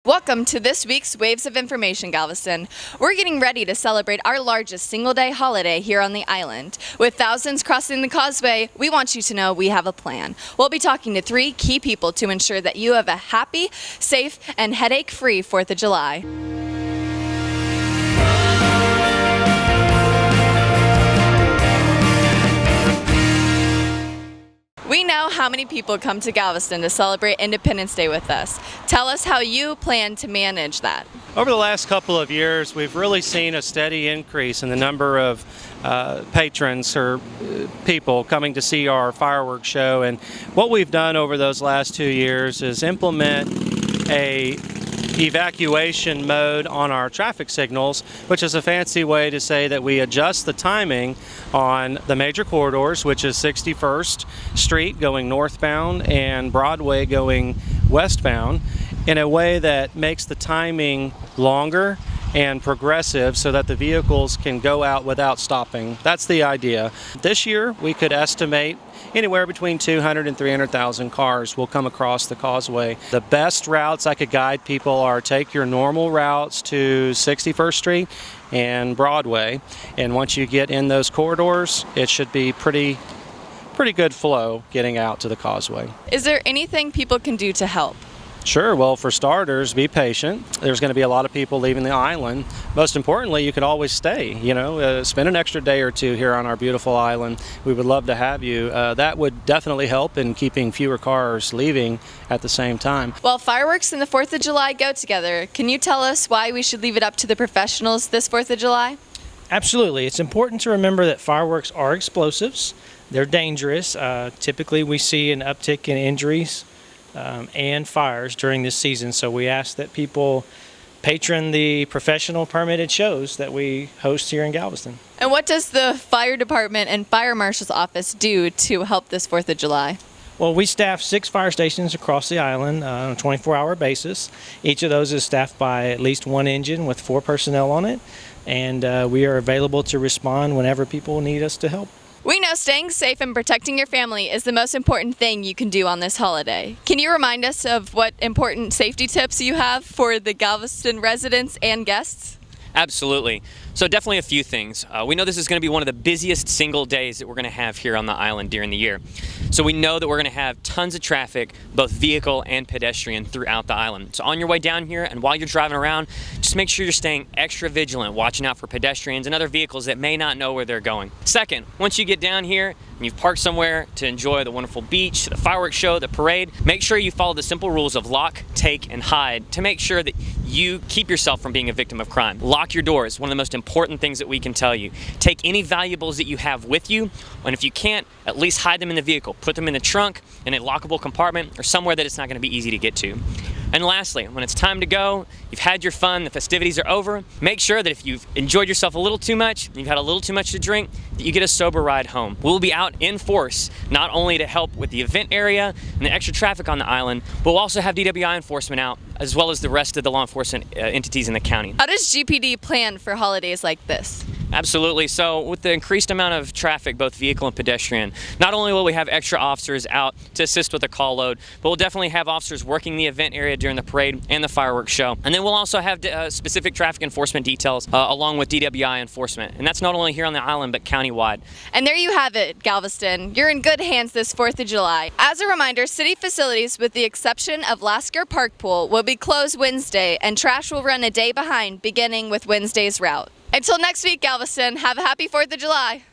Welcome to this week's Waves of Information, Galveston. We're getting ready to celebrate our largest single-day holiday here on the island. With thousands crossing the causeway, we want you to know we have a plan. We'll be talking to 3 key people to ensure that you have a happy, safe, and headache-free 4th of July. We know how many people come to Galveston to celebrate Independence Day with us. Tell us how you plan to manage that. Over the last couple of years, we've really seen a steady increase in the number of patrons or people coming to see our fireworks show. And what we've done over those last 2 years is implement a evacuation mode on our traffic signals, which is a fancy way to say that we adjust the timing on the major corridors, which is 61st Street going northbound and Broadway going westbound, in a way that makes the timing longer and progressive so that the vehicles can go out without stopping. That's the idea. This year we could estimate anywhere between 200 and 300,000 cars will come across the causeway. The best routes I could guide people are take your normal routes to 61st Street and Broadway, and once you get in those corridors, it should be pretty good flow getting out to the causeway. Is there anything people can do to help? Sure. Well, for starters, be patient. There's going to be a lot of people leaving the island. Most importantly, you could always stay, spend an extra day or two here on our beautiful island. We would love to have you. That would definitely help in keeping fewer cars leaving at the same time. Well, fireworks and the 4th of July go together. Can you tell us why we should leave it up to the professionals this 4th of July? Absolutely. It's important to remember that fireworks are explosives. They're dangerous. Typically, we see an uptick in injuries and fires during this season, so we ask that people patron the professional permitted shows that we host here in Galveston. And what does the fire department and fire marshal's office do to help this 4th of July? Well, we staff 6 fire stations across the island on a 24-hour basis. Each of those is staffed by at least 1 engine with 4 personnel on it, and we are available to respond whenever people need us to help. We know staying safe and protecting your family is the most important thing you can do on this holiday. Can you remind us of what important safety tips you have for the Galveston residents and guests? Absolutely. So definitely a few things. We know this is going to be one of the busiest single days that we're going to have here on the island during the year. So we know that we're going to have tons of traffic, both vehicle and pedestrian, throughout the island. So on your way down here and while you're driving around, just make sure you're staying extra vigilant, watching out for pedestrians and other vehicles that may not know where they're going. Second, once you get down here and you've parked somewhere to enjoy the wonderful beach, the fireworks show, the parade, make sure you follow the simple rules of lock, take, and hide to make sure that you keep yourself from being a victim of crime. Lock your doors, one of the most important things that we can tell you. Take any valuables that you have with you, and if you can't, at least hide them in the vehicle. Put them in the trunk, in a lockable compartment, or somewhere that it's not going to be easy to get to. And lastly, when it's time to go, you've had your fun, the festivities are over, make sure that if you've enjoyed yourself a little too much, you've had a little too much to drink, that you get a sober ride home. We'll be out in force, not only to help with the event area and the extra traffic on the island, but we'll also have DWI enforcement out, as well as the rest of the law enforcement entities in the county. How does GPD plan for holidays like this? Absolutely. So with the increased amount of traffic, both vehicle and pedestrian, not only will we have extra officers out to assist with the call load, but we'll definitely have officers working the event area during the parade and the fireworks show. And then we'll also have specific traffic enforcement details along with DWI enforcement. And that's not only here on the island, but countywide. And there you have it, Galveston. You're in good hands this 4th of July. As a reminder, city facilities, with the exception of Lasker Park Pool, will be closed Wednesday, and trash will run a day behind, beginning with Wednesday's route. Until next week, Galveston, have a happy 4th of July.